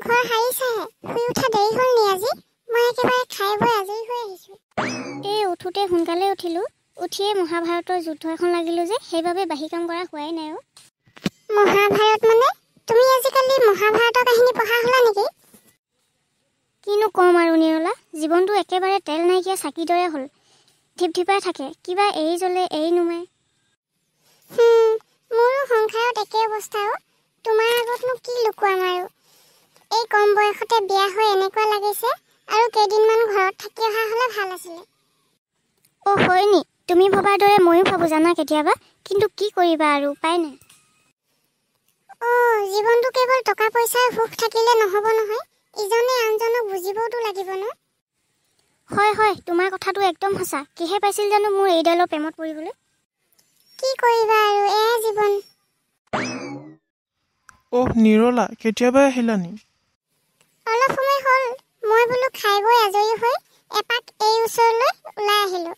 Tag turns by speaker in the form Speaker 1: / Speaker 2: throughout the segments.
Speaker 1: ঘৰ হাৰিছাহে শুই উঠা দেৰি হ'ল নি আজি মই একেবাৰে খাই বৈ আজৰি হৈ আহিছোঁ
Speaker 2: এই উঠোতে সোনকালে উঠিলোঁ উঠিয়ে মহাভাৰতৰ যুদ্ধ এখন লাগিলোঁ যে সেইবাবে বাহি কাম কৰা হোৱাই নাই অ'
Speaker 1: মহাভাৰত মানে তুমি আজিকালি মহাভাৰতৰ কাহিনী পঢ়া হ'লা নেকি
Speaker 2: কিনো ক'ম আৰু নিৰলা জীৱনটো একেবাৰে তেল নাইকিয়া চাকিৰ দৰে হ'ল ঢিপঢিপাই থাকে কিবা এৰি জ্বলে এৰি নুমায়
Speaker 1: মোৰো সংসাৰত একে অৱস্থা তোমাৰ আগতনো কি লুকুৱাম আৰু এই কম বয়সতে বিয়া হৈ এনেকুৱা লাগিছে আৰু কেইদিনমান ঘৰত থাকি অহা হ'লে ভাল আছিলে
Speaker 2: অ' হয় নি তুমি ভবাৰ দৰে ময়ো ভাবোঁ জানা কেতিয়াবা কিন্তু কি কৰিবা আৰু উপায় নাই
Speaker 1: জীৱনটো কেৱল টকা পইচাৰ সুখ থাকিলে নহ'ব নহয় ইজনে আনজনক বুজিবওতো লাগিব ন
Speaker 2: হয় হয় তোমাৰ কথাটো একদম সঁচা কিহে পাইছিল জানো মোৰ এইডালৰ প্ৰেমত পৰিবলৈ
Speaker 1: কি কৰিবা আৰু এয়াই জীৱন
Speaker 3: নিৰলা কেতিয়াবা আহিলা নি
Speaker 1: অলপ সময় হ'ল মই বোলো খাই বৈ আজৰি হৈ এপাক এই ওচৰলৈ ওলাই আহিলোঁ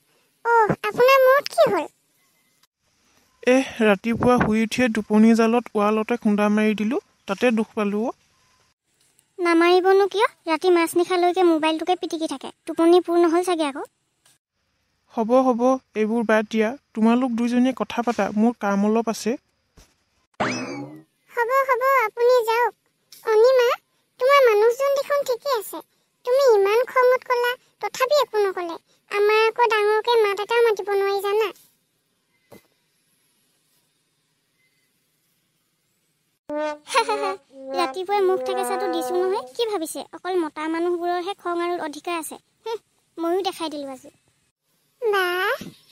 Speaker 1: আপোনাৰ মূৰত কি হ'ল
Speaker 3: ৰাতিপুৱা শুই উঠিয়ে টোপনি জালত ৱালতে খুন্দা মাৰি দিলোঁ তাতে দুখ পালোঁ
Speaker 2: নামাৰিবনো কিয় ৰাতি মাছ নিশালৈকে মোবাইলটোকে পিটিকি থাকে টোপনি পূৰ নহ'ল চাগে আকৌ
Speaker 3: হ'ব এইবোৰ বাদ দিয়া তোমালোক দুইজনীয়ে কথা পাতা মোৰ কাম অলপ আছে
Speaker 1: হ'ব আপুনি যাওক অনিমা তোমাৰ মানুহজন দেখোন ঠিকেই আছে তুমি ইমান খঙত ক'লা তথাপি একো নক'লে আমাৰ আকৌ ডাঙৰকৈ মাত এটা মাতিব নোৱাৰি জানা
Speaker 2: ৰাতিপুৱাই মুখ থেকেচাটো দিছোঁ নহয় কি ভাবিছে অকল মতা মানুহবোৰৰহে খং আৰু অধিকাৰ আছে ময়ো দেখাই দিলোঁ আজি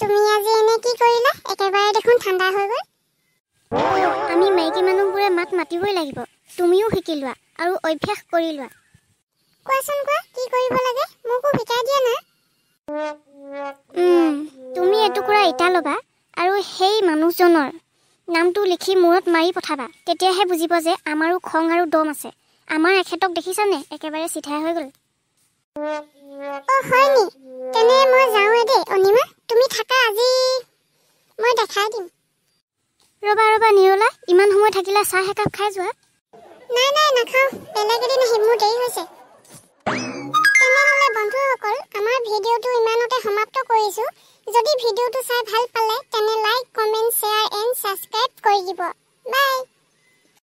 Speaker 1: তুমি আজি এনে কি কৰিলা একেবাৰে দেখোন ঠাণ্ডা হৈ গ'ল
Speaker 2: আমি মাইকী মানুহবোৰে মাত মাতিবই লাগিব তুমিও শিকি লোৱা আৰু অভ্যাস কৰি লোৱা
Speaker 1: কোৱাচোন কোৱা কি কৰিব লাগে মোকো শিকাই দিয়া না
Speaker 2: তুমি এটুকুৰা ইটা ল'বা আৰু সেই মানুহজনৰ নামটো লিখি মূৰত মাৰি পঠাবা তেতিয়াহে বুজিব যে আমাৰো খং আৰু দম আছে আমাৰ এখেতক দেখিছানে একেবাৰে চিধাই হৈ গ'ল
Speaker 1: হয় নি তেনে মই যাওঁৱে দেই অনিমা তুমি থাকা আজি মই দেখাই দিম
Speaker 2: ৰবা নিৰলা ইমান সময় থাকিলে চাহ একাপ খাই যোৱা
Speaker 1: নাই নাখাওঁ বেলেগ এদিন আহিম মোৰ দেৰি হৈছে তেনেহ'লে বন্ধুসকল আমাৰ ভিডিঅ'টো ইমানতে সমাপ্ত কৰিছোঁ যদি ভিডিঅ'টো চাই ভাল পালে তেনে like comment share and subscribe কৰি দিব বাই